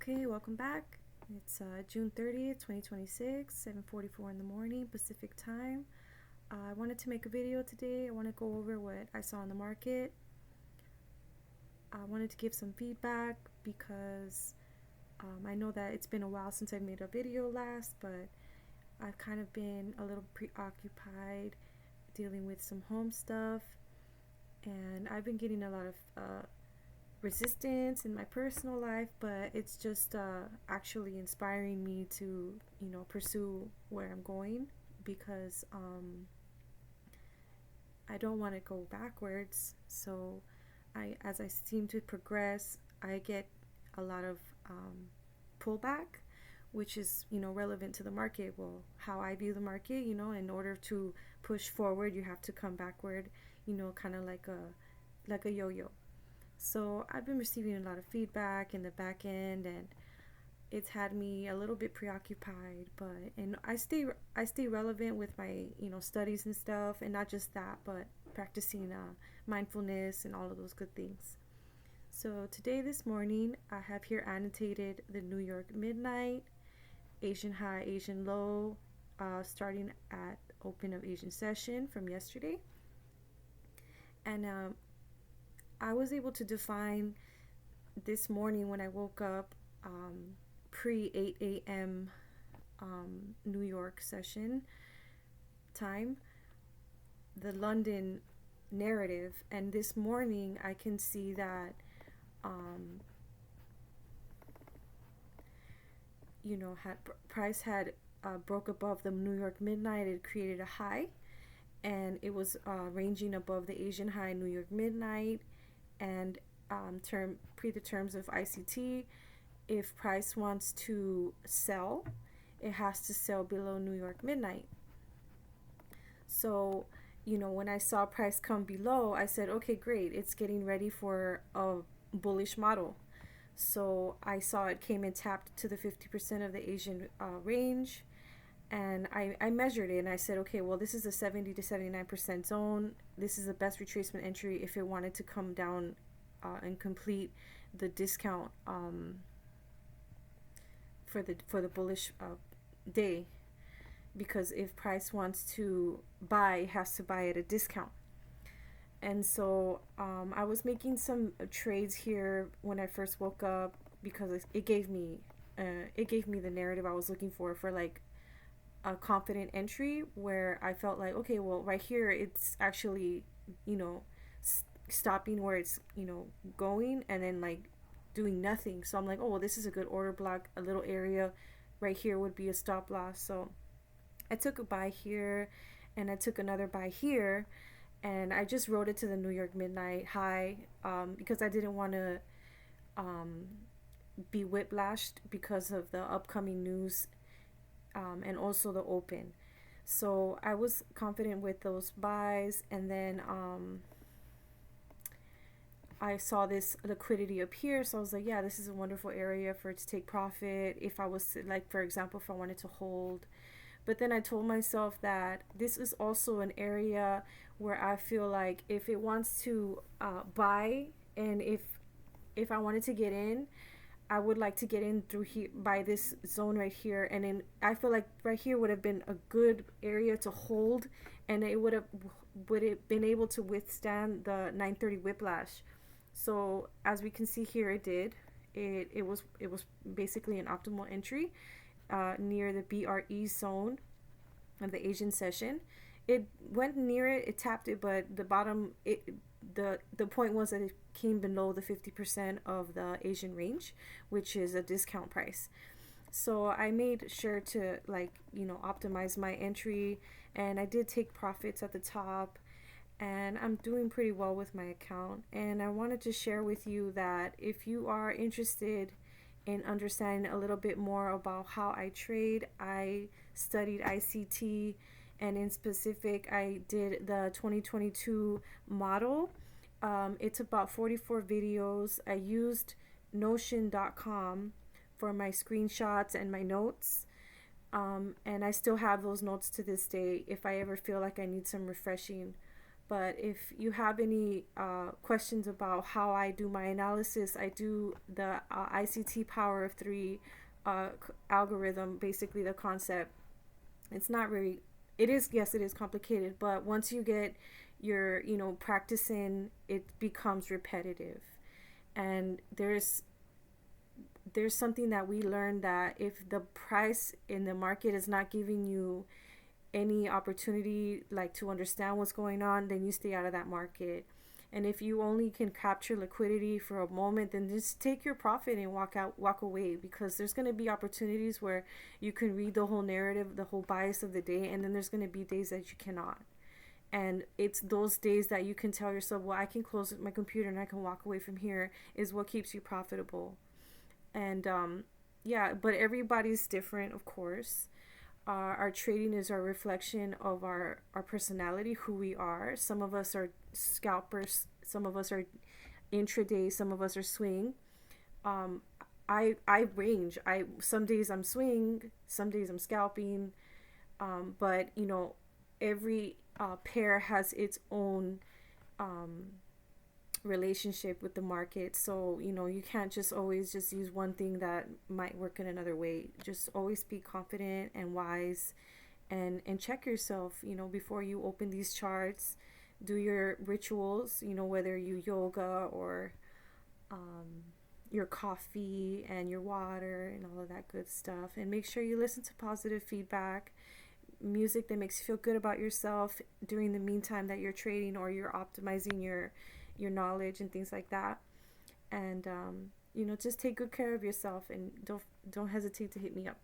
Okay, welcome back. It's June 30th, 2026, 7:44 in the morning, Pacific time. I wanted to make a video today. I want to go over what I saw in the market. I wanted to give some feedback because I know that it's been a while since I made a video last, but I've kind of been a little preoccupied dealing with some home stuff, and I've been getting a lot of resistance in my personal life, but it's just actually inspiring me to pursue where I'm going, because I don't want to go backwards. So as I seem to progress, I get a lot of pullback, which is relevant to the market. Well, how I view the market, in order to push forward, you have to come backward, kind of like a yo-yo. So I've been receiving a lot of feedback in the back end, and it's had me a little bit preoccupied, and I stay relevant with my studies and stuff, and not just that, but practicing mindfulness and all of those good things. So today, this morning, I have here annotated the New York midnight, Asian high, Asian low, starting at open of Asian session from yesterday. And I was able to define this morning when I woke up, pre 8 a.m. New York session time, the London narrative. And this morning I can see that price had broke above the New York midnight. It created a high, and it was ranging above the Asian high, New York midnight, and the terms of ICT. If price wants to sell, it has to sell below New York midnight. So when I saw price come below, I said, okay, great, it's getting ready for a bullish model. So I saw it came and tapped to the 50% of the Asian range, and I measured it, and I said, okay, well, this is a 70 to 79% zone. This is the best retracement entry if it wanted to come down and complete the discount for the bullish day, because if price wants to buy, it has to buy at a discount. And so I was making some trades here when I first woke up, because it gave me the narrative I was looking for like a confident entry, where I felt like, okay, well, right here it's actually stopping where it's going, and then like doing nothing. So I'm like, oh, well, this is a good order block. A little area right here would be a stop loss. So I took a buy here, and I took another buy here, and I just wrote it to the New York midnight high, because I didn't want to be whiplashed because of the upcoming news, and also the open. So I was confident with those buys, and then I saw this liquidity up here, so I was like, yeah, this is a wonderful area for it to take profit if I was to, like, for example, if I wanted to hold. But then I told myself that this is also an area where I feel like if it wants to buy, and if I wanted to get in, I would like to get in through here by this zone right here, and then I feel like right here would have been a good area to hold, and it would have been able to withstand the 930 whiplash. So as we can see here, it did. It was basically an optimal entry near the BRE zone of the Asian session. It went near it, it tapped it, but the bottom, the point was that it came below the 50% of the Asian range, which is a discount price. So I made sure to optimize my entry, and I did take profits at the top, and I'm doing pretty well with my account. And I wanted to share with you that if you are interested in understanding a little bit more about how I trade, I studied ICT, and in specific, I did the 2022 model. It's about 44 videos. I used Notion.com for my screenshots and my notes. And I still have those notes to this day if I ever feel like I need some refreshing But if you have any questions about how I do my analysis, I do the ICT power of three algorithm, basically the concept. It's not very, it is, yes, it is complicated, but once you get your, practicing, it becomes repetitive. And there's something that we learned, that if the price in the market is not giving you any opportunity like to understand what's going on, then you stay out of that market. And if you only can capture liquidity for a moment, then just take your profit and walk away, because there's going to be opportunities where you can read the whole narrative, the whole bias of the day, and then there's going to be days that you cannot. And it's those days that you can tell yourself, well, I can close my computer and I can walk away from here, is what keeps you profitable. And yeah, but everybody's different, of course. Our trading is our reflection of our personality, who we are. Some of us are scalpers, some of us are intraday, some of us are swing. um, I range. Some days I'm swing, some days I'm scalping. But every pair has its own um, relationship with the market. So you can't just always just use one thing that might work in another way. Just always be confident and wise, and check yourself before you open these charts. Do your rituals, whether you yoga or um, your coffee and your water and all of that good stuff. And make sure you listen to positive feedback, music that makes you feel good about yourself during the meantime that you're trading or you're optimizing your knowledge and things like that. And just take good care of yourself, and don't hesitate to hit me up.